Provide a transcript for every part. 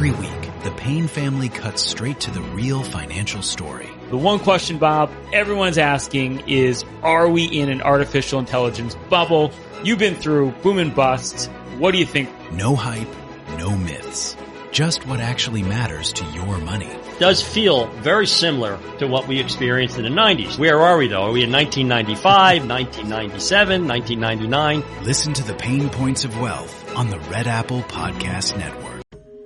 Every week, the Payne family cuts straight to the real financial story. The one question, Bob, everyone's asking is, are we in an artificial intelligence bubble? You've been through boom and bust. What do you think? No hype, no myths. Just what actually matters to your money. Does feel very similar to what we experienced in the 90s. Where are we, though? Are we in 1995, 1997, 1999? Listen to the Pain Points of Wealth on the Red Apple Podcast Network.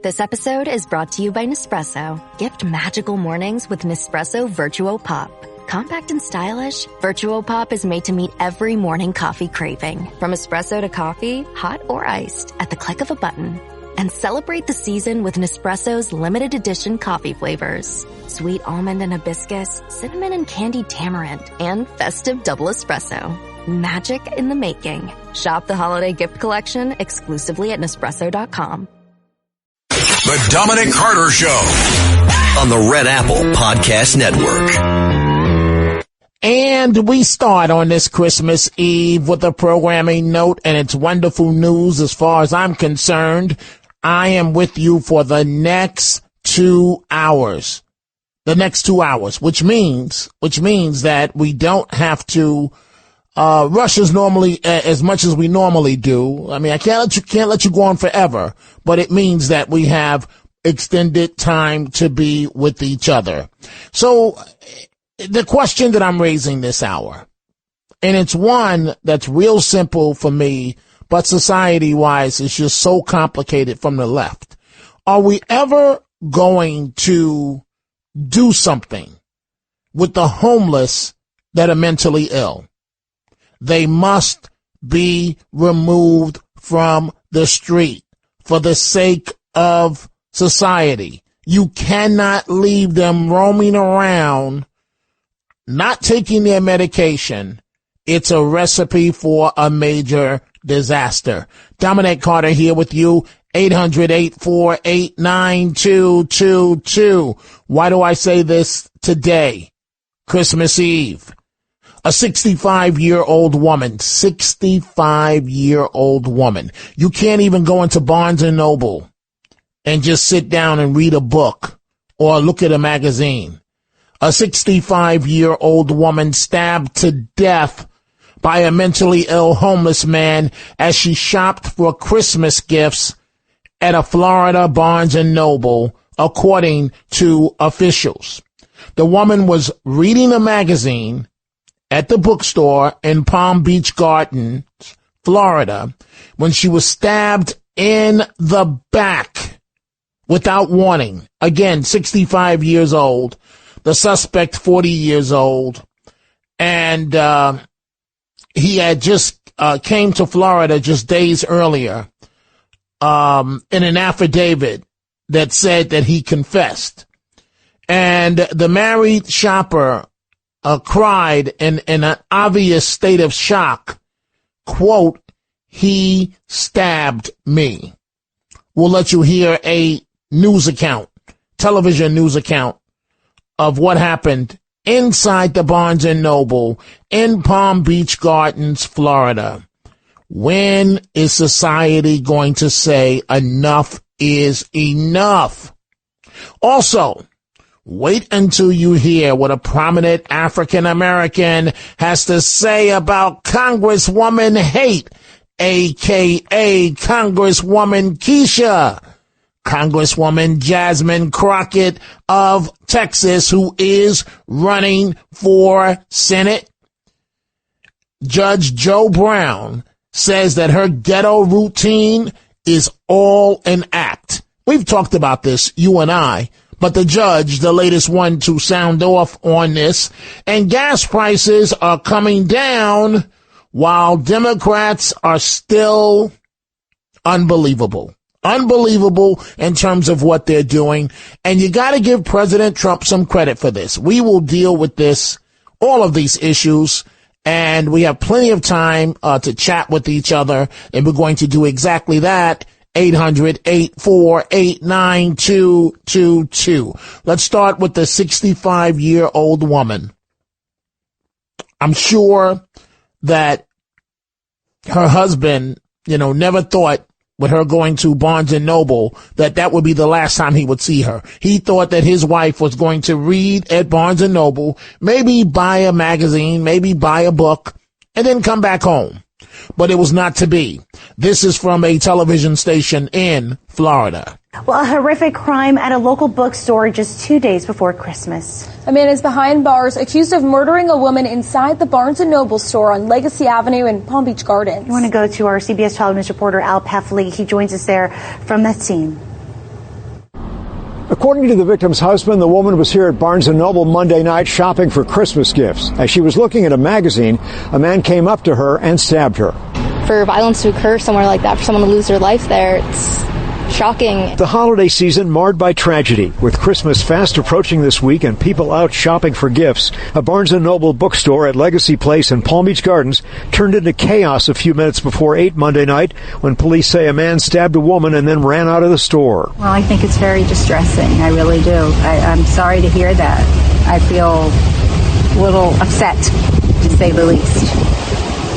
This episode is brought to you by Nespresso. Gift magical mornings with Nespresso Virtuo Pop. Compact and stylish, Virtuo Pop is made to meet every morning coffee craving. From espresso to coffee, hot or iced, at the click of a button. And celebrate the season with Nespresso's limited edition coffee flavors. Sweet almond and hibiscus, cinnamon and candied tamarind, and festive double espresso. Magic in the making. Shop the holiday gift collection exclusively at Nespresso.com. The Dominic Carter Show on the Red Apple Podcast Network. And we start on this Christmas Eve with a programming note, and it's wonderful news as far as I'm concerned. I am with you for the next 2 hours. The next 2 hours, which means that we don't have to rush as much as we normally do. I mean, I can't let you go on forever, but it means that we have extended time to be with each other. So the question that I'm raising this hour, and it's one that's real simple for me, but society-wise, it's just so complicated from the left. Are we ever going to do something with the homeless that are mentally ill? They must be removed from the street for the sake of society. You cannot leave them roaming around, not taking their medication. It's a recipe for a major disaster. Dominic Carter here with you, 800-848-9222. Why do I say this today, Christmas Eve? A 65-year-old woman. You can't even go into Barnes & Noble and just sit down and read a book or look at a magazine. A 65-year-old woman stabbed to death by a mentally ill homeless man as she shopped for Christmas gifts at a Florida Barnes & Noble, according to officials. The woman was reading a magazine at the bookstore in Palm Beach Gardens, Florida, when she was stabbed in the back without warning. Again, 65 years old. The suspect, 40 years old. And he had just came to Florida just days earlier in an affidavit that said that he confessed. And the married shopper cried in an obvious state of shock, quote, "He stabbed me." We'll let you hear a television news account of what happened inside the Barnes & Noble in Palm Beach Gardens, Florida. When is society going to say enough is enough? Also, wait until you hear what a prominent African-American has to say about Congresswoman Hate, a.k.a. Congresswoman Keisha. Congresswoman Jasmine Crockett of Texas, who is running for Senate. Judge Joe Brown says that her ghetto routine is all an act. We've talked about this, you and I, but the judge, the latest one to sound off on this, and gas prices are coming down while Democrats are still unbelievable in terms of what they're doing. And you got to give President Trump some credit for this. We will deal with all of these issues, and we have plenty of time to chat with each other, and we're going to do exactly that. 800-848-9222. Let's start with the 65-year-old woman. I'm sure that her husband, never thought with her going to Barnes & Noble, that would be the last time he would see her. He thought that his wife was going to read at Barnes & Noble, maybe buy a magazine, maybe buy a book, and then come back home. But it was not to be. This is from a television station in Florida. Well, a horrific crime at a local bookstore just 2 days before Christmas. A man is behind bars accused of murdering a woman inside the Barnes & Noble store on Legacy Avenue in Palm Beach Gardens. You want to go to our CBS Child News reporter Al Peffley. He joins us there from that scene. According to the victim's husband, the woman was here at Barnes & Noble Monday night shopping for Christmas gifts. As she was looking at a magazine, a man came up to her and stabbed her. For violence to occur somewhere like that, for someone to lose their life there, it's shocking. The holiday season marred by tragedy. With Christmas fast approaching this week and people out shopping for gifts, a Barnes & Noble bookstore at Legacy Place in Palm Beach Gardens turned into chaos a few minutes before 8 Monday night when police say a man stabbed a woman and then ran out of the store. Well, I think it's very distressing. I really do. I'm sorry to hear that. I feel a little upset, to say the least.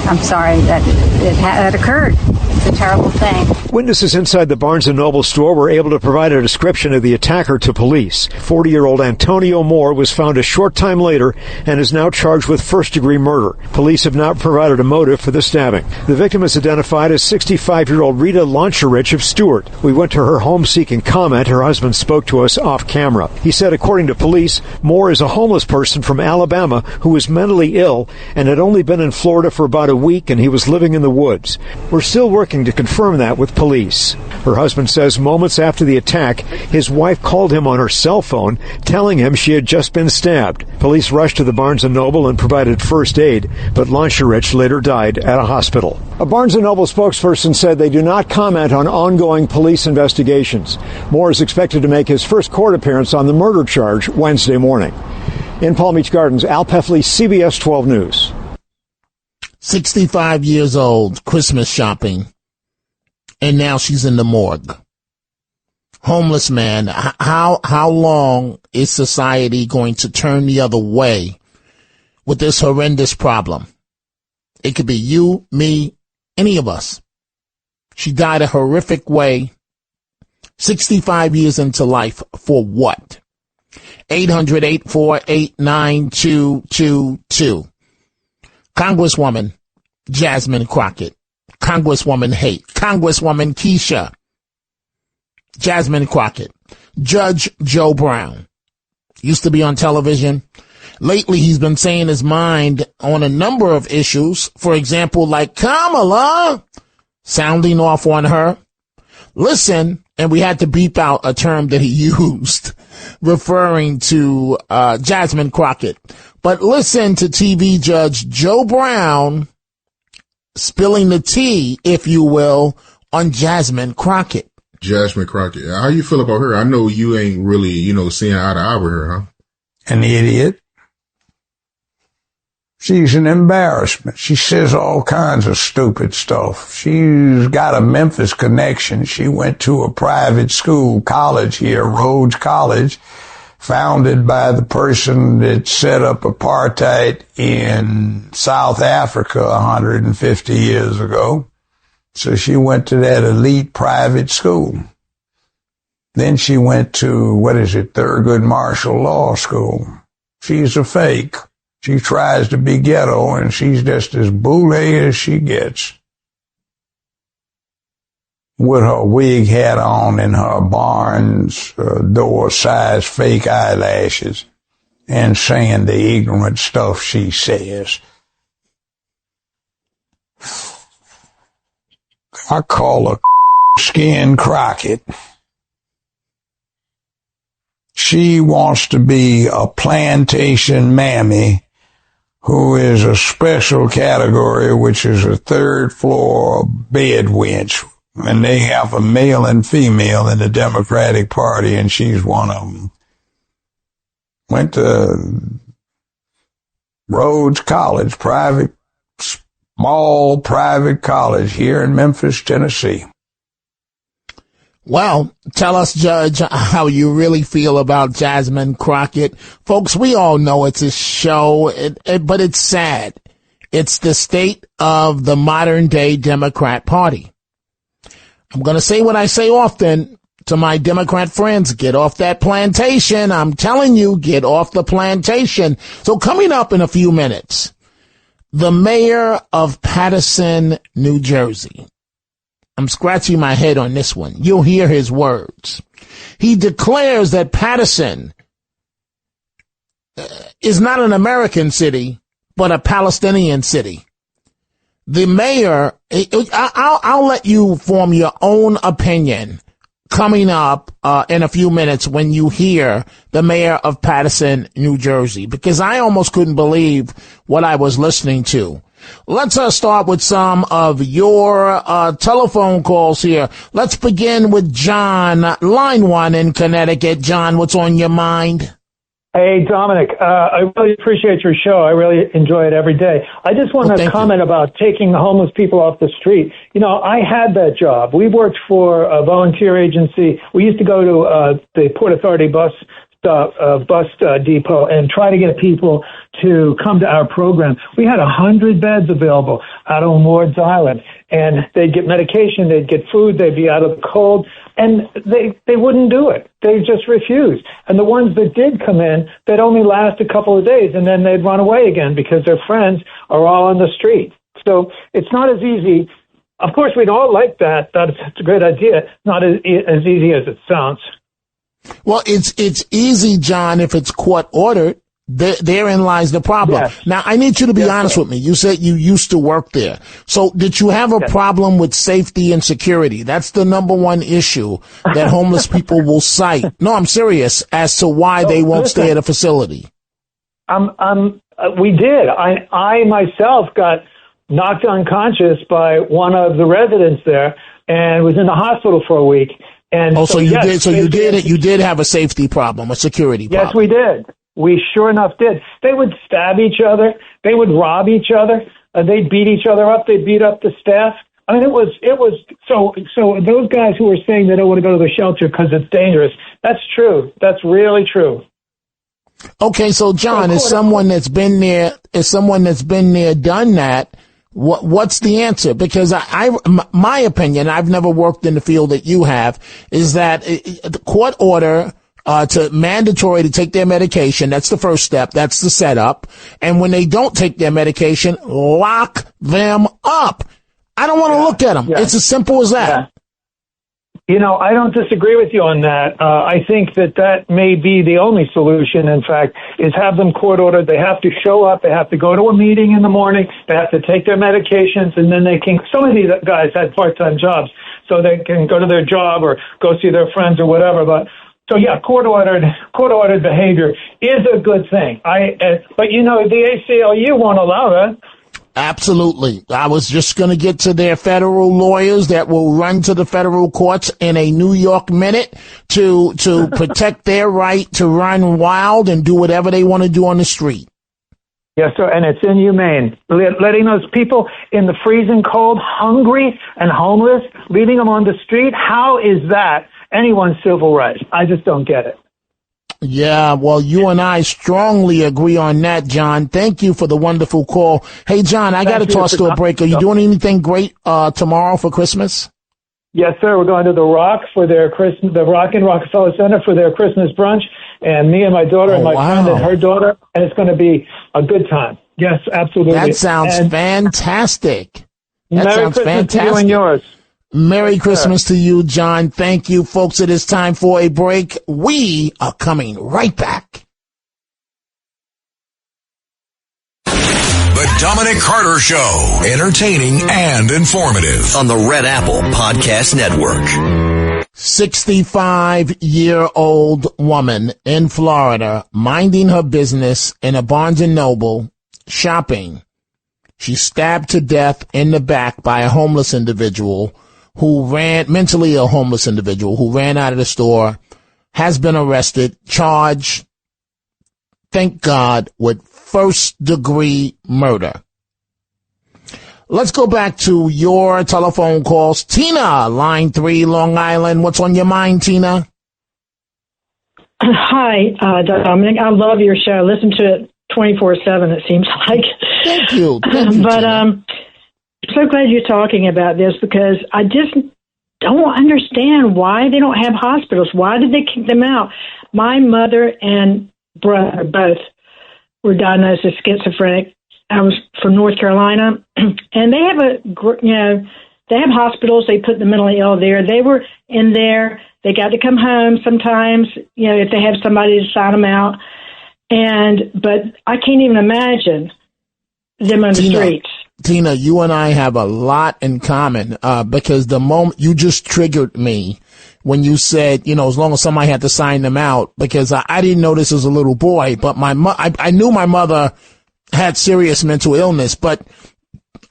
I'm sorry that occurred. It's a terrible thing. Witnesses inside the Barnes & Noble store were able to provide a description of the attacker to police. 40-year-old Antonio Moore was found a short time later and is now charged with first-degree murder. Police have not provided a motive for the stabbing. The victim is identified as 65-year-old Rita Launcherich of Stewart. We went to her home seeking comment. Her husband spoke to us off camera. He said, according to police, Moore is a homeless person from Alabama who was mentally ill and had only been in Florida for about a week, and he was living in the woods. We're still working to confirm that with police. Her husband says moments after the attack, his wife called him on her cell phone, telling him she had just been stabbed. Police rushed to the Barnes & Noble and provided first aid, but Launcherich later died at a hospital. A Barnes & Noble spokesperson said they do not comment on ongoing police investigations. Moore is expected to make his first court appearance on the murder charge Wednesday morning. In Palm Beach Gardens, Al Peffley, CBS 12 News. 65 years old, Christmas shopping, and now she's in the morgue. Homeless man, how long is society going to turn the other way with this horrendous problem? It could be you, me, any of us. She died a horrific way, 65 years into life, for what? 800-848-9222. Congresswoman Jasmine Crockett, Congresswoman Haight, Congresswoman Keisha, Jasmine Crockett, Judge Joe Brown, used to be on television. Lately, he's been saying his mind on a number of issues. For example, like Kamala, sounding off on her. Listen, and we had to beep out a term that he used, referring to Jasmine Crockett. But listen to TV Judge Joe Brown spilling the tea, if you will, on Jasmine Crockett. Jasmine Crockett. How you feel about her? I know you ain't really, seeing eye to eye with her, huh? An idiot. She's an embarrassment. She says all kinds of stupid stuff. She's got a Memphis connection. She went to a private school, college here, Rhodes College, founded by the person that set up apartheid in South Africa 150 years ago. So she went to that elite private school. Then she went to, Thurgood Marshall Law School. She's a fake. She tries to be ghetto, and she's just as boule as she gets. With her wig hat on and her Barnes door-size fake eyelashes, and saying the ignorant stuff she says. I call her Skin Crockett. She wants to be a plantation mammy who is a special category, which is a third floor bed wench. And they have a male and female in the Democratic Party, and she's one of them. Went to Rhodes College, small private college here in Memphis, Tennessee. Well, tell us, Judge, how you really feel about Jasmine Crockett. Folks, we all know it's a show, but it's sad. It's the state of the modern-day Democrat Party. I'm going to say what I say often to my Democrat friends. Get off that plantation. I'm telling you, get off the plantation. So coming up in a few minutes, the mayor of Paterson, New Jersey. I'm scratching my head on this one. You'll hear his words. He declares that Paterson is not an American city, but a Palestinian city. The mayor, I'll let you form your own opinion coming up in a few minutes when you hear the mayor of Paterson, New Jersey, because I almost couldn't believe what I was listening to. Let's start with some of your telephone calls here. Let's begin with John, line 1 in Connecticut. John, what's on your mind? Hey, Dominic, I really appreciate your show. I really enjoy it every day. I just want to comment about taking the homeless people off the street. You know, I had that job. We worked for a volunteer agency. We used to go to the Port Authority bus depot and try to get people to come to our program. We had 100 beds available out on Ward's Island, and they'd get medication, they'd get food, they'd be out of the cold, and they wouldn't do it. They just refused. And the ones that did come in, they'd only last a couple of days, and then they'd run away again because their friends are all on the street. So it's not as easy. Of course, we'd all like that. That's a great idea. Not as easy as it sounds. Well, it's easy, John, if it's court ordered. Therein lies the problem. Yes. Now, I need you to be honest with me. You said you used to work there. So did you have a problem with safety and security? That's the number one issue that homeless people will cite. No, I'm serious as to why they won't stay at a facility. We did. I myself got knocked unconscious by one of the residents there and was in the hospital for a week. And you did have a safety problem, a security problem. Yes, we did. We sure enough did. They would stab each other. They would rob each other. They'd beat each other up. They'd beat up the staff. I mean, it was so those guys who were saying they don't want to go to the shelter because it's dangerous, that's true. That's really true. Okay, so John, as someone that's been there, done that, what's the answer? Because my opinion, I've never worked in the field that you have, is that the court order to mandatory to take their medication. That's the first step. That's the setup. And when they don't take their medication, lock them up. I don't want to look at them. It's as simple as that. Yeah. You know, I don't disagree with you on that. I think that may be the only solution, in fact, is have them court ordered. They have to show up. They have to go to a meeting in the morning. They have to take their medications, and then they can. Some of these guys had part-time jobs, so they can go to their job or go see their friends or whatever. But so yeah, court-ordered behavior is a good thing. But you know, the ACLU won't allow that. Absolutely. I was just going to get to their federal lawyers that will run to the federal courts in a New York minute to protect their right to run wild and do whatever they want to do on the street. Yes, sir, and it's inhumane. Letting those people in the freezing cold, hungry and homeless, leaving them on the street, how is that anyone's civil rights? I just don't get it. Yeah, well, you and I strongly agree on that, John. Thank you for the wonderful call. Hey, John, I got to toss to a break. Are you doing anything great tomorrow for Christmas? Yes, sir. We're going to the Rock for their the Rock in Rockefeller Center for their Christmas brunch, and me and my daughter and my friend and her daughter, and it's going to be a good time. Yes, absolutely. That sounds fantastic. Merry Christmas to you and yours. Merry Christmas to you, John. Thank you, folks. It is time for a break. We are coming right back. The Dominic Carter Show. Entertaining and informative on the Red Apple Podcast Network. 65-year-old woman in Florida minding her business in a Barnes & Noble shopping. She's stabbed to death in the back by a homeless individual mentally ill homeless individual who ran out of the store, has been arrested, charged, thank God, with first-degree murder. Let's go back to your telephone calls. Tina, line 3, Long Island. What's on your mind, Tina? Hi, Dominic. I love your show. I listen to it 24/7, it seems like. Thank you. But I'm so glad you're talking about this because I just don't understand why they don't have hospitals. Why did they kick them out? My mother and brother both were diagnosed as schizophrenic. I was from North Carolina, and they have they have hospitals. They put the mentally ill there. They were in there. They got to come home sometimes, if they have somebody to sign them out. But I can't even imagine them on the streets. Tina, you and I have a lot in common, because the moment you just triggered me when you said, as long as somebody had to sign them out, because I didn't know this as a little boy, but I knew my mother had serious mental illness, but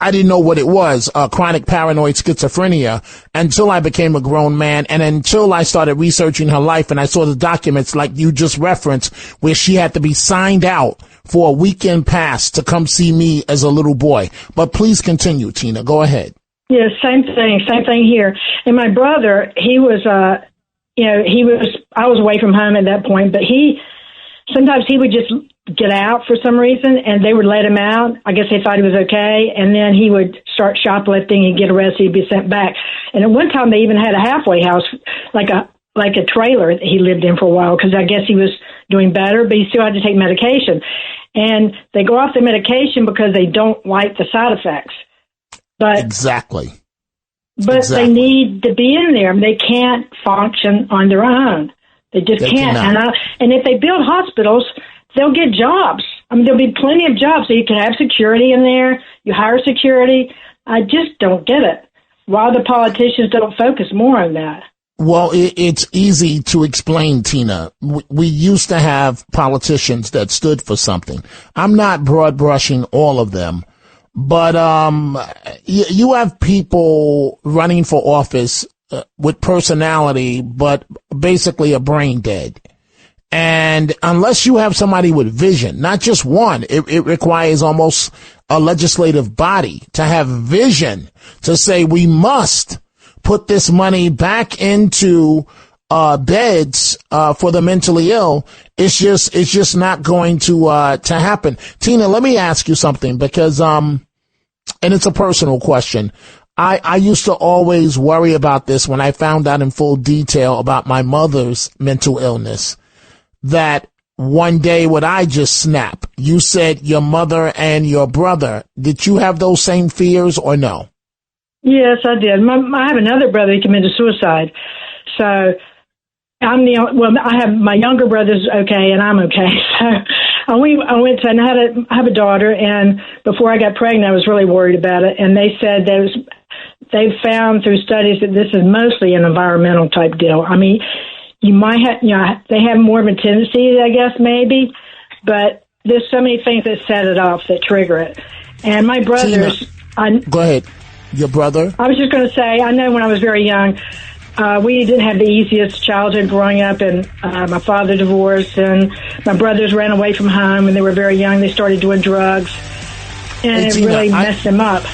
I didn't know what it was, chronic paranoid schizophrenia, until I became a grown man and until I started researching her life and I saw the documents like you just referenced where she had to be signed out for a weekend pass to come see me as a little boy. But please continue, Tina. Go ahead. Yeah, same thing here. And my brother, he was, I was away from home at that point, but sometimes he would just get out for some reason, and they would let him out. I guess they thought he was okay, and then he would start shoplifting and get arrested. He'd be sent back. And at one time, they even had a halfway house, like a trailer that he lived in for a while, because I guess he was doing better, but he still had to take medication. And they go off the medication because they don't like the side effects. But exactly. They need to be in there. They can't function on their own. They just can't. And if they build hospitals, they'll get jobs. There'll be plenty of jobs. So you can have security in there. You hire security. I just don't get it. Why the politicians don't focus more on that? Well, it's easy to explain, Tina. We used to have politicians that stood for something. I'm not broad brushing all of them, but you have people running for office with personality, but basically a brain dead. And unless you have somebody with vision, not just one, it requires almost a legislative body to have vision to say we must put this money back into beds for the mentally ill. It's just not going to happen. Tina, let me ask you something, because and it's a personal question. I used to always worry about this when I found out in full detail about my mother's mental illness, that one day would I just snap. You said your mother and your brother. Did you have those same fears or no? Yes, I did. I have another brother who committed suicide. So I have my younger brother's okay and I'm okay. So I have a daughter, and before I got pregnant, I was really worried about it. And they said they've found through studies that this is mostly an environmental type deal. You might have, they have more of a tendency, I guess, maybe, but there's so many things that set it off that trigger it. And my brothers... Go ahead. Your brother? I was just going to say, I know when I was very young, we didn't have the easiest childhood growing up, and my father divorced, and my brothers ran away from home when they were very young. They started doing drugs, and Tina, really messed them up.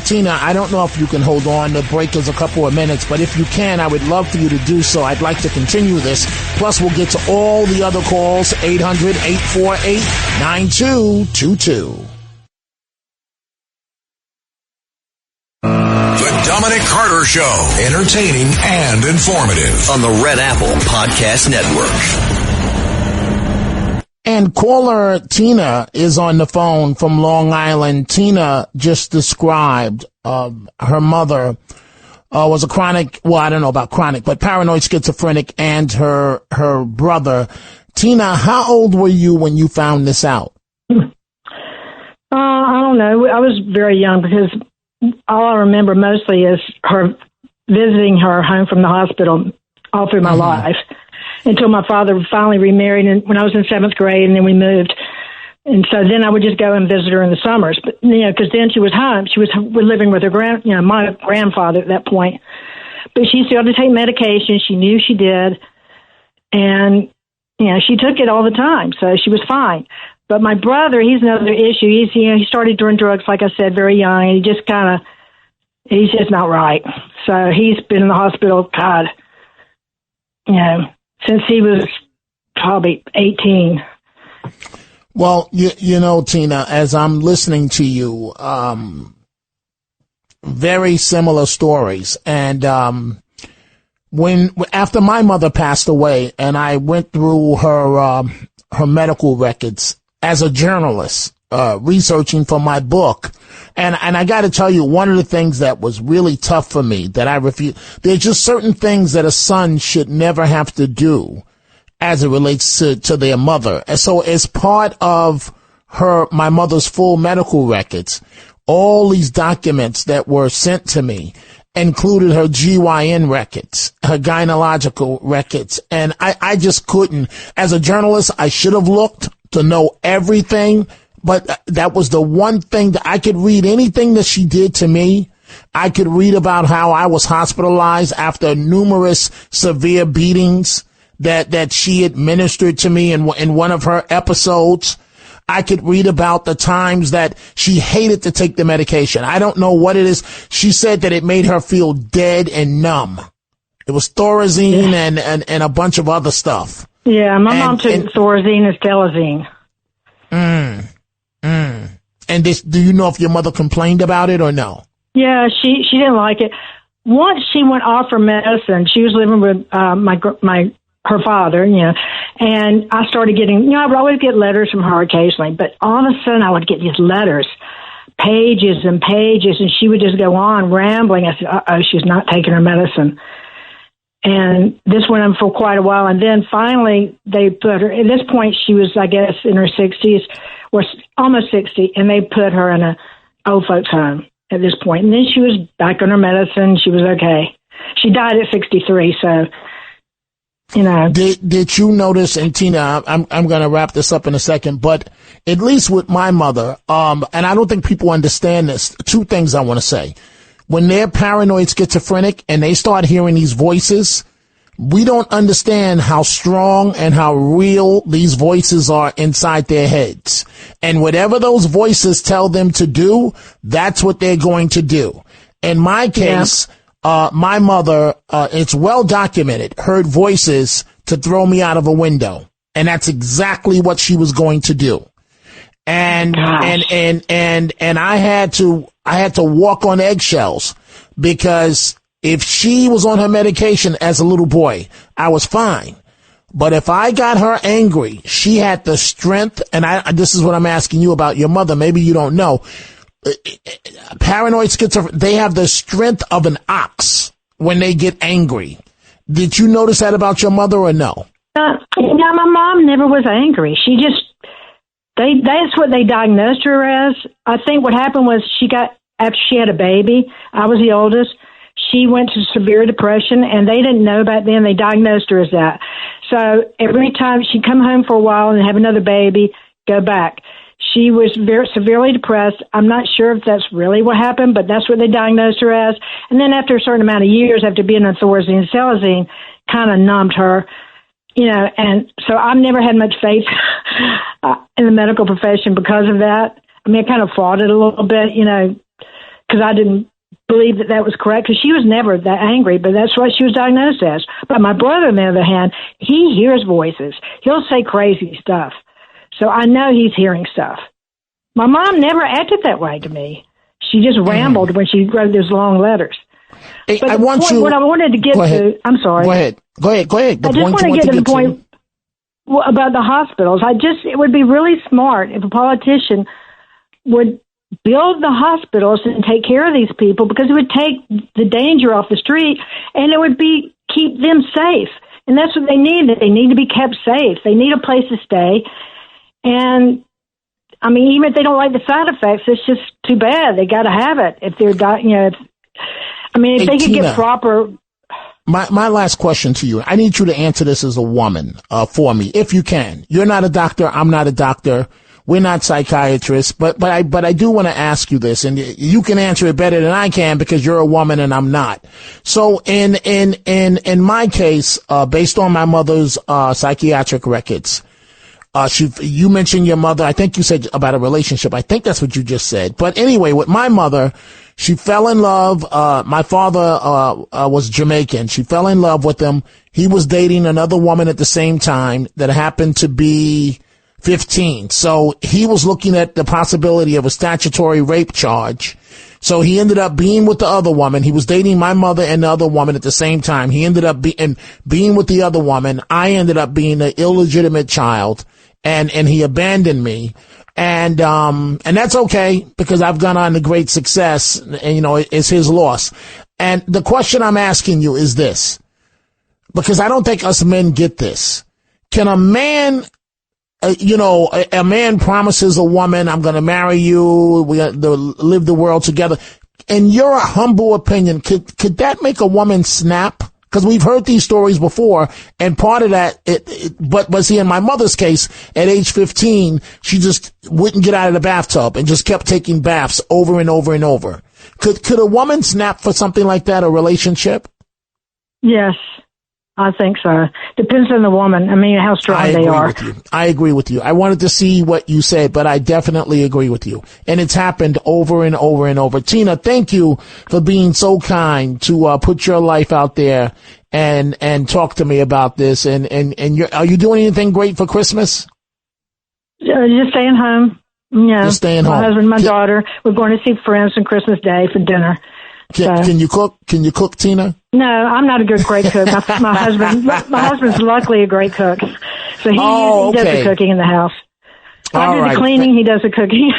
Tina, I don't know if you can hold on. The break is a couple of minutes, but if you can, I would love for you to do so. I'd like to continue this. Plus, we'll get to all the other calls, 800-848-9222. The Dominic Carter Show. Entertaining and informative on the Red Apple Podcast Network. And caller Tina is on the phone from Long Island. Tina just described her mother was a chronic, well, I don't know about chronic, but paranoid schizophrenic, and her brother. Tina, how old were you when you found this out? I don't know. I was very young, because all I remember mostly is her visiting her home from the hospital all through my life, until my father finally remarried when I was in 7th grade, and then we moved. And so then I would just go and visit her in the summers, but because then she was home. She was living with her my grandfather at that point. But she still had to take medication. She knew she did, and she took it all the time, so she was fine. But my brother, he's another issue. He started doing drugs, like I said, very young, and he's just not right. So he's been in the hospital, since he was probably 18. Well, you know, Tina, as I'm listening to you, very similar stories. And after my mother passed away, and I went through her medical records as a journalist, researching for my book. And I got to tell you, one of the things that was really tough for me that I refuse, there's just certain things that a son should never have to do as it relates to their mother. And so as part of my mother's full medical records, all these documents that were sent to me included her GYN records, her gynecological records. And I just couldn't. As a journalist, I should have looked to know everything. But that was the one thing that I could read anything that she did to me. I could read about how I was hospitalized after numerous severe beatings that she administered to me in one of her episodes. I could read about the times that she hated to take the medication. I don't know what it is. She said that it made her feel dead and numb. It was Thorazine and a bunch of other stuff. Yeah, my mom took Thorazine and Stelazine. And do you know if your mother complained about it or no? Yeah, she didn't like it. Once she went off her medicine, she was living with her father, and I started getting, I would always get letters from her occasionally, but all of a sudden I would get these letters, pages and pages, and she would just go on rambling. I said, she's not taking her medicine. And this went on for quite a while, and then finally they put her, at this point she was, I guess, in her 60s, or almost 60, and they put her in a old folks home at this point. And then she was back on her medicine. She was okay. She died at 63, so... Did you notice, and Tina, I'm going to wrap this up in a second, but at least with my mother, and I don't think people understand this, two things I want to say. When they're paranoid schizophrenic and they start hearing these voices, we don't understand how strong and how real these voices are inside their heads. And whatever those voices tell them to do, that's what they're going to do. In my case... Yeah. My mother, it's well documented, heard voices to throw me out of a window. And that's exactly what she was going to do. And I had to walk on eggshells, because if she was on her medication as a little boy, I was fine. But if I got her angry, she had the strength, and this is what I'm asking you about your mother. Maybe you don't know. Paranoid schizophrenia, they have the strength of an ox when they get angry. Did you notice that about your mother or no? My mom never was angry. She just, that's what they diagnosed her as. I think what happened was after she had a baby, I was the oldest, she went to severe depression, and they didn't know back then, they diagnosed her as that. So every time she'd come home for a while and have another baby, go back. She was very severely depressed. I'm not sure if that's really what happened, but that's what they diagnosed her as. And then after a certain amount of years, after being on Thorazine and Stelazine, kind of numbed her, and so I've never had much faith in the medical profession because of that. I mean, I kind of fought it a little bit, because I didn't believe that was correct, because she was never that angry, but that's what she was diagnosed as. But my brother, on the other hand, he hears voices. He'll say crazy stuff. So I know he's hearing stuff. My mom never acted that way to me. She just rambled when she wrote those long letters. Hey, but what I wanted to get to, I'm sorry. Go ahead. I just want to get to the point about the hospitals. It would be really smart if a politician would build the hospitals and take care of these people, because it would take the danger off the street, and it would keep them safe. And that's what they need. They need to be kept safe. They need a place to stay. And I mean, even if they don't like the side effects, it's just too bad. They got to have it if they're, if they could Tina, get proper. My last question to you. I need you to answer this as a woman, for me, if you can. You're not a doctor. I'm not a doctor. We're not psychiatrists, but I do want to ask you this, and you can answer it better than I can because you're a woman and I'm not. So in my case, based on my mother's, psychiatric records, you mentioned your mother. I think you said about a relationship. I think that's what you just said. But anyway, with my mother, she fell in love. My father, was Jamaican. She fell in love with him. He was dating another woman at the same time that happened to be 15. So he was looking at the possibility of a statutory rape charge. So he ended up being with the other woman. He was dating my mother and the other woman at the same time. He ended up being with the other woman. I ended up being an illegitimate child, and he abandoned me. And that's okay, because I've gone on to great success, and, you know, it's his loss. And the question I'm asking you is this, because I don't think us men get this. Can a man, a man promises a woman, I'm going to marry you, we got to live the world together. In your humble opinion, could that make a woman snap? Because we've heard these stories before, and part of that, but see, in my mother's case, at age 15, she just wouldn't get out of the bathtub and just kept taking baths over and over and over. Could a woman snap for something like that, a relationship? Yes, I think so. Depends on the woman. I mean, how strong they are. I agree with you. I wanted to see what you said, but I definitely agree with you. And it's happened over and over and over. Tina, thank you for being so kind to put your life out there and talk to me about this. And are you doing anything great for Christmas? Just staying home. Yeah, just staying home. My husband, my daughter. We're going to see friends on Christmas Day for dinner. Can you cook? Can you cook, Tina? No, I'm not a great cook. My husband's luckily a great cook, so he does the cooking in the house. I do the cleaning, he does the cooking.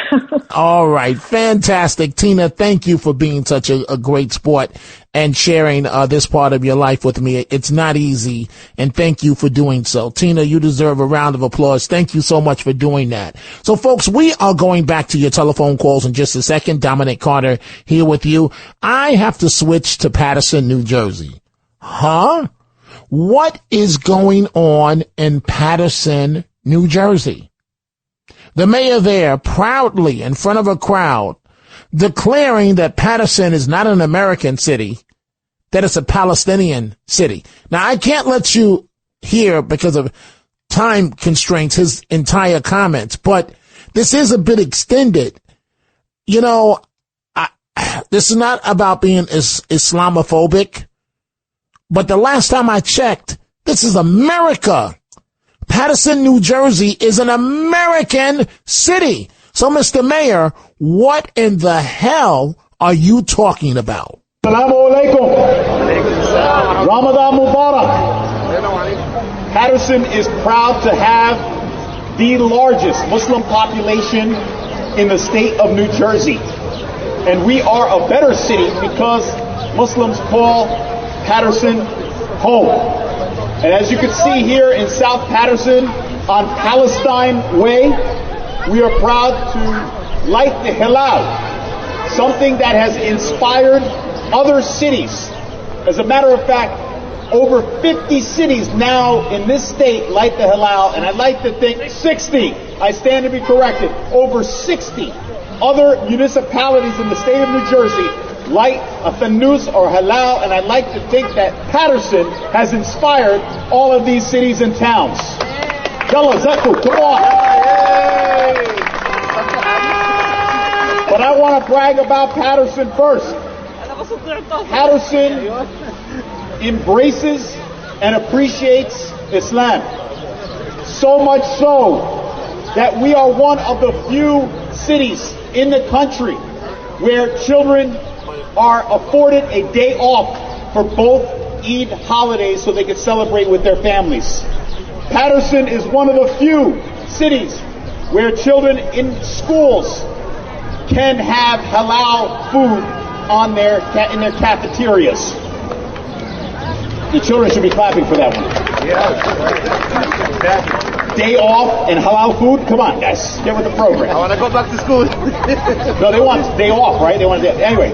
All right, fantastic, Tina. Thank you for being such a great sport and sharing this part of your life with me. It's not easy, and thank you for doing so. Tina, you deserve a round of applause. Thank you so much for doing that. So, folks, we are going back to your telephone calls in just a second. Dominic Carter here with you. I have to switch to Paterson, New Jersey. Huh? What is going on in Paterson, New Jersey? The mayor there proudly in front of a crowd declaring that Paterson is not an American city, that it's a Palestinian city. Now, I can't let you hear, because of time constraints, his entire comments, but this is a bit extended. You know, this is not about being Islamophobic, but the last time I checked, this is America. Paterson, New Jersey is an American city. So, Mr. Mayor, what in the hell are you talking about? Assalamu alaikum. Ramadan Mubarak. Paterson is proud to have the largest Muslim population in the state of New Jersey. And we are a better city because Muslims call Paterson home. And as you can see here in South Paterson on Palestine Way, we are proud to light the Hilal, something that has inspired other cities. As a matter of fact, over 50 cities now in this state light the Hilal, and I'd like to think 60, I stand to be corrected, over 60 other municipalities in the state of New Jersey light a Fanus or Halal, and I'd like to think that Paterson has inspired all of these cities and towns. Yalla, Zeku, come on. But I want to brag about Paterson first. Paterson embraces and appreciates Islam. So much so that we are one of the few cities in the country where children are afforded a day off for both Eid holidays so they can celebrate with their families. Paterson is one of the few cities where children in schools can have halal food on in their cafeterias. The children should be clapping for that one. Yeah. Day off and halal food? Come on, guys. Get with the program. I want to go back to school. No, they want day off, right? They want to. Anyway.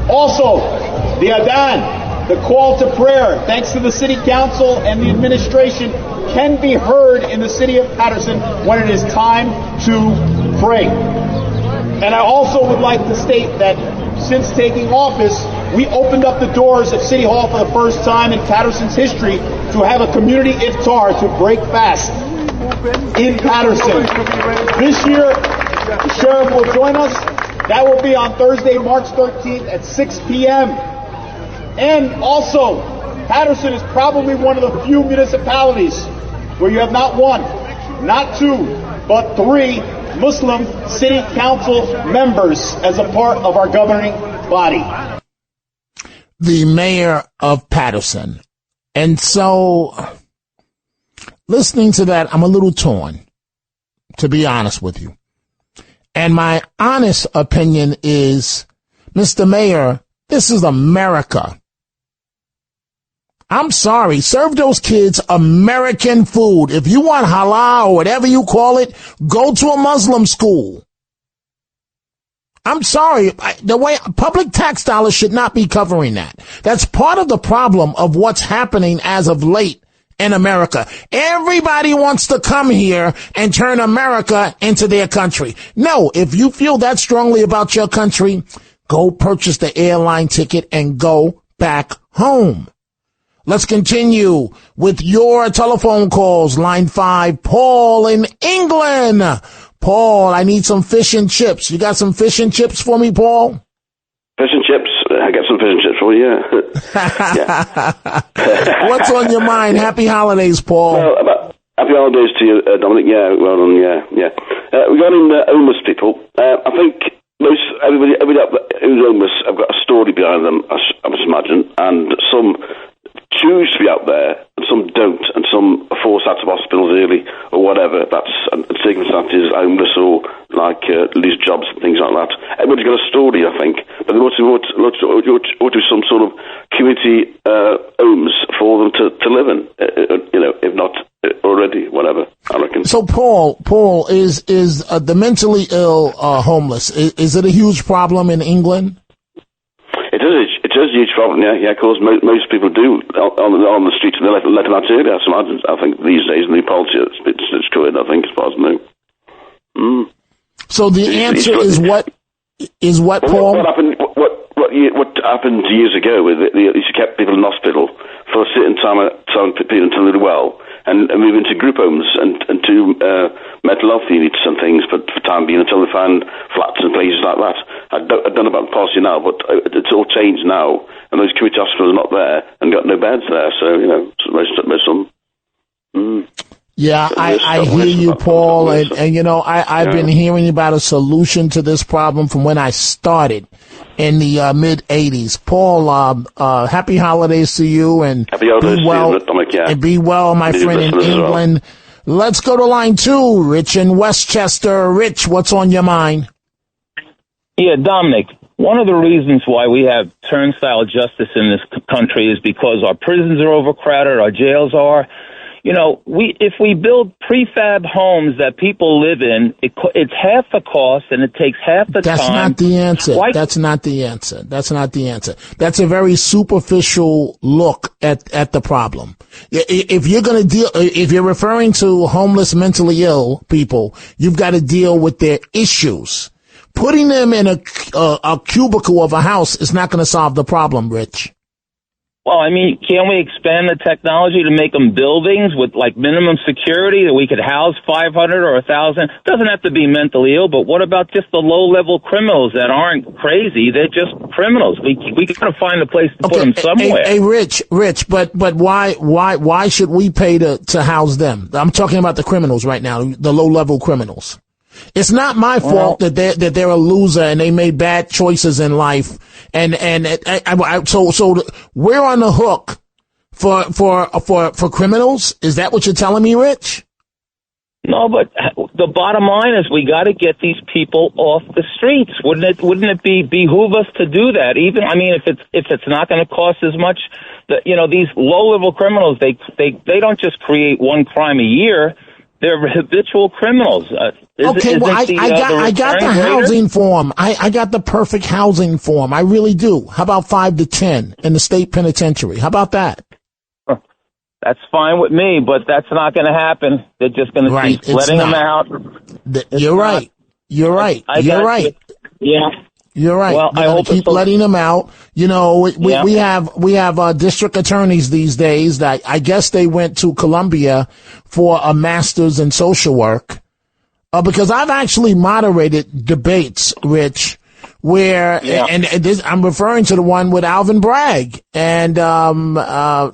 Also, the Adhan, the call to prayer, thanks to the city council and the administration, can be heard in the city of Paterson when it is time to pray. And I also would like to state that since taking office, we opened up the doors of City Hall for the first time in Paterson's history to have a community iftar to break fast in Paterson. This year, the sheriff will join us. That will be on Thursday, March 13th at 6 p.m. And also, Paterson is probably one of the few municipalities where you have not one, not two, but three Muslim city council members as a part of our governing body. The mayor of Patterson. And so, listening to that, I'm a little torn, to be honest with you. And my honest opinion is, Mr. Mayor, this is America. I'm sorry, serve those kids American food. If you want halal or whatever you call it, go to a Muslim school. I'm sorry, the way public tax dollars should not be covering that. That's part of the problem of what's happening as of late in America. Everybody wants to come here and turn America into their country. No, if you feel that strongly about your country, go purchase the airline ticket and go back home. Let's continue with your telephone calls. Line 5, Paul in England. Paul, I need some fish and chips. You got some fish and chips for me, Paul? Fish and chips? I got some fish and chips for you, yeah. What's on your mind? Happy holidays, Paul. Well, happy holidays to you, Dominic. Yeah, well done, yeah. Regarding homeless people, I think everybody who's homeless have got a story behind them, I must imagine, and some choose to be out there, and some don't, and some are forced out of hospitals early, or whatever. That's circumstances, homeless, or lose jobs and things like that. Everybody's got a story, I think, but there ought to be some sort of community homes for them to live in, if not already, whatever, I reckon. So, Paul, is the mentally ill homeless, is it a huge problem in England? It is a huge problem, yeah, of course. Most people do on the streets, and they let them out early, I think these days, the new policy, it's good, I think, as far as I know. So the answer is what, Paul? What happened years ago with you kept people in hospital for a certain time until they were well, and move into group homes and to mental health units and things for time being until they find flats and places like that. I don't know about the policy now, but it's all changed now, and those community hospitals are not there and got no beds there, so, there's some... Yeah, I hear you, Paul, and I've been hearing about a solution to this problem from when I started in the mid-'80s. Paul, happy holidays to you, and happy holidays be well, to you, Dominic, yeah. And be well, my friend in England. Well. Let's go to line 2, Rich in Westchester. Rich, what's on your mind? Yeah, Dominic, one of the reasons why we have turnstile justice in this country is because our prisons are overcrowded, our jails are. If we build prefab homes that people live in, it's half the cost and it takes half the time. That's not the answer. That's not the answer. That's not the answer. That's a very superficial look at the problem. If you're going to if you're referring to homeless, mentally ill people, you've got to deal with their issues. Putting them in a cubicle of a house is not going to solve the problem, Rich. Well, can't we expand the technology to make them buildings with minimum security that we could house 500 or 1,000? Doesn't have to be mentally ill, but what about just the low-level criminals that aren't crazy? They're just criminals. We got to find a place to put them somewhere. Hey, Rich, but why should we pay to house them? I'm talking about the criminals right now, the low-level criminals. It's not my fault that they're a loser and they made bad choices in life. So we're on the hook for criminals. Is that what you're telling me, Rich? No, but the bottom line is we got to get these people off the streets. Wouldn't it behoove us to do that? Even if it's not going to cost as much, these low level criminals they don't just create one crime a year. They're habitual criminals. I got the housing form. I got the perfect housing form. I really do. How about 5 to 10 in the state penitentiary? How about that? That's fine with me, but that's not going to happen. They're just going to keep letting them out. You're right. You're right. Yeah. You're right. Well, I hope keep letting them out. We have district attorneys these days that I guess they went to Columbia for a master's in social work. Because I've actually moderated debates, Rich, where, and this, I'm referring to the one with Alvin Bragg and, right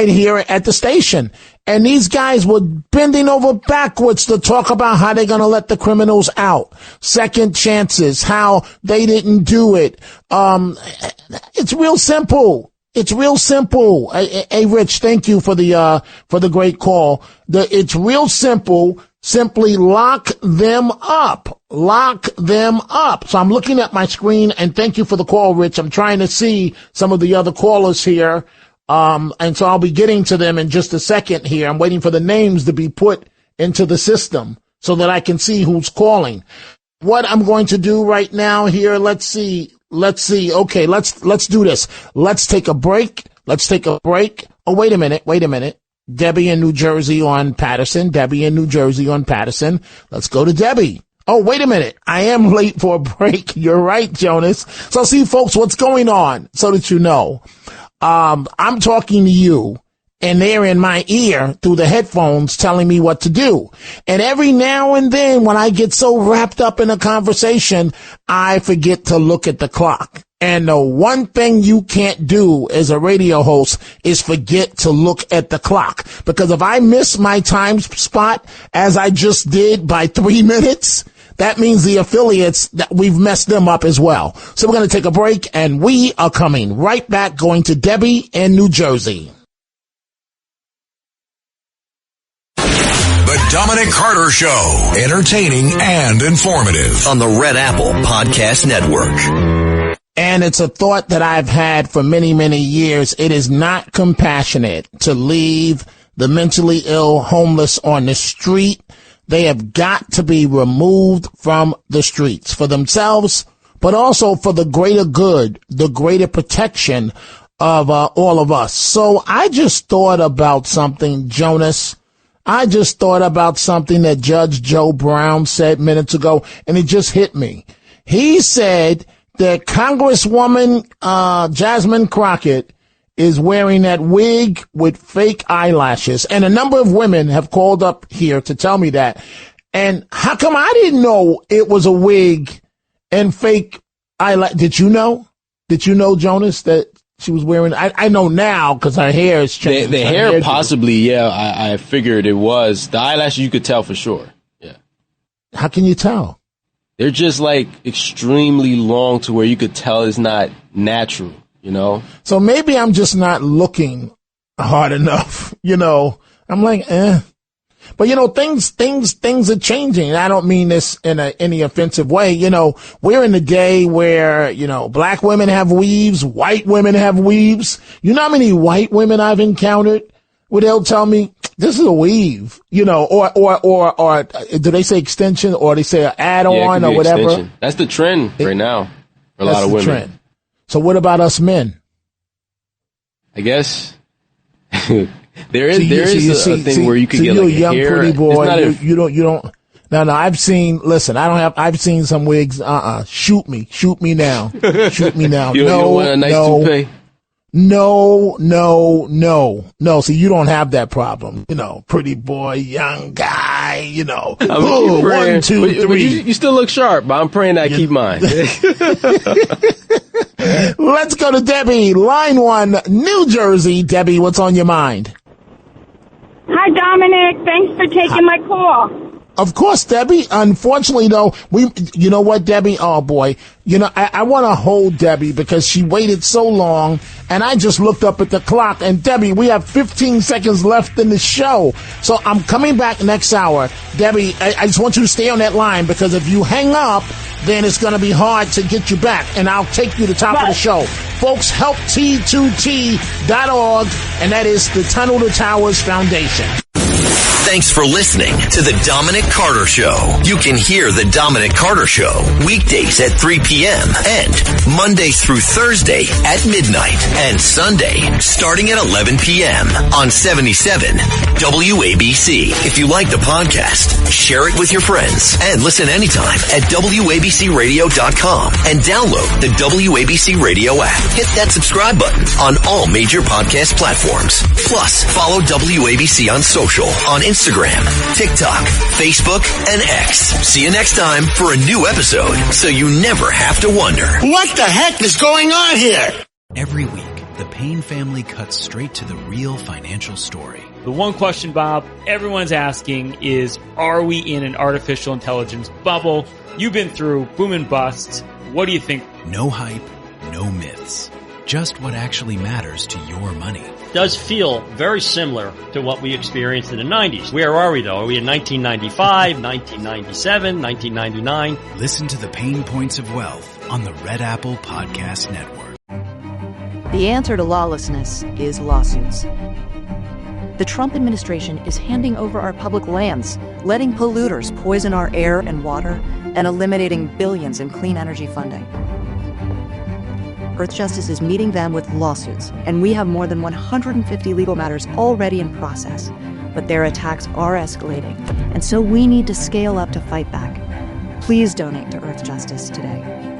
here at the station. And these guys were bending over backwards to talk about how they're going to let the criminals out. Second chances, how they didn't do it. It's real simple. It's real simple. Hey, Rich, thank you for the great call. It's real simple. Simply lock them up. Lock them up. So I'm looking at my screen, and thank you for the call, Rich. I'm trying to see some of the other callers here. And so I'll be getting to them in just a second here. I'm waiting for the names to be put into the system so that I can see who's calling. What I'm going to do right now here, let's see. Okay, let's do this. Let's take a break. Oh, wait a minute. Debbie in New Jersey on Patterson. Let's go to Debbie. Oh, wait a minute. I am late for a break. You're right, Jonas. So see, folks, what's going on so that you know. I'm talking to you, and they're in my ear through the headphones telling me what to do. And every now and then when I get so wrapped up in a conversation, I forget to look at the clock. And the one thing you can't do as a radio host is forget to look at the clock. Because if I miss my time spot, as I just did by 3 minutes, that means the affiliates, that we've messed them up as well. So we're going to take a break, and we are coming right back, going to Debbie in New Jersey. The Dominic Carter Show. Entertaining and informative on the Red Apple Podcast Network. And it's a thought that I've had for many, many years. It is not compassionate to leave the mentally ill, homeless on the street. They have got to be removed from the streets for themselves, but also for the greater good, the greater protection of all of us. So I just thought about something, Jonas. I just thought about something that Judge Joe Brown said minutes ago, and it just hit me. He said that Congresswoman Jasmine Crockett is wearing that wig with fake eyelashes. And a number of women have called up here to tell me that. And how come I didn't know it was a wig and fake eyelashes? Did you know? Did you know, Jonas, that she was wearing? I know now because her hair is changed. The hair possibly, yeah. I figured it was. The eyelashes you could tell for sure. Yeah. How can you tell? They're just like extremely long to where you could tell it's not natural. You know, so maybe I'm just not looking hard enough. You know, I'm like, but you know, things are changing. And I don't mean this in any offensive way. You know, we're in a day where, you know, black women have weaves, white women have weaves. You know how many white women I've encountered where they'll tell me this is a weave, you know, or do they say extension or they say add-on or whatever? Extension. That's the trend right now for a lot of women. Trend. So what about us men? I guess there is a thing where you could get like a young hair. Pretty boy. You don't. No. I've seen some wigs. Shoot me now. Shoot me now. You don't want a nice toupee? No. See, you don't have that problem. You know, pretty boy, young guy, you know. 1, 2, 3. You still look sharp, but I'm praying I keep mine. Let's go to Debbie, line 1, New Jersey. Debbie, what's on your mind? Hi, Dominic. Thanks for taking my call. Of course, Debbie. Unfortunately, though, you know what, Debbie? Oh, boy. You know, I want to hold Debbie because she waited so long, and I just looked up at the clock. And, Debbie, we have 15 seconds left in the show. So I'm coming back next hour. Debbie, I just want you to stay on that line because if you hang up, then it's going to be hard to get you back, and I'll take you to the top of the show. Folks, help T2T.org, and that is the Tunnel to Towers Foundation. Thanks for listening to The Dominic Carter Show. You can hear The Dominic Carter Show weekdays at 3 p.m. and Monday through Thursday at midnight and Sunday starting at 11 p.m. on 77 WABC. If you like the podcast, share it with your friends and listen anytime at WABCRadio.com and download the WABC Radio app. Hit that subscribe button on all major podcast platforms. Plus, follow WABC on social, on Instagram, Instagram, TikTok, Facebook, and X. See you next time for a new episode so you never have to wonder, what the heck is going on here? Every week, the Payne family cuts straight to the real financial story. The one question, Bob, everyone's asking is, are we in an artificial intelligence bubble? You've been through boom and bust. What do you think? No hype, no myths. Just what actually matters to your money. Does feel very similar to what we experienced in the 90s. Where are we, though? Are we in 1995, 1997, 1999? Listen to the Pain Points of Wealth on the Red Apple Podcast Network. The answer to lawlessness is lawsuits. The Trump administration is handing over our public lands, letting polluters poison our air and water, and eliminating billions in clean energy funding. Earthjustice is meeting them with lawsuits, and we have more than 150 legal matters already in process. But their attacks are escalating, and so we need to scale up to fight back. Please donate to Earthjustice today.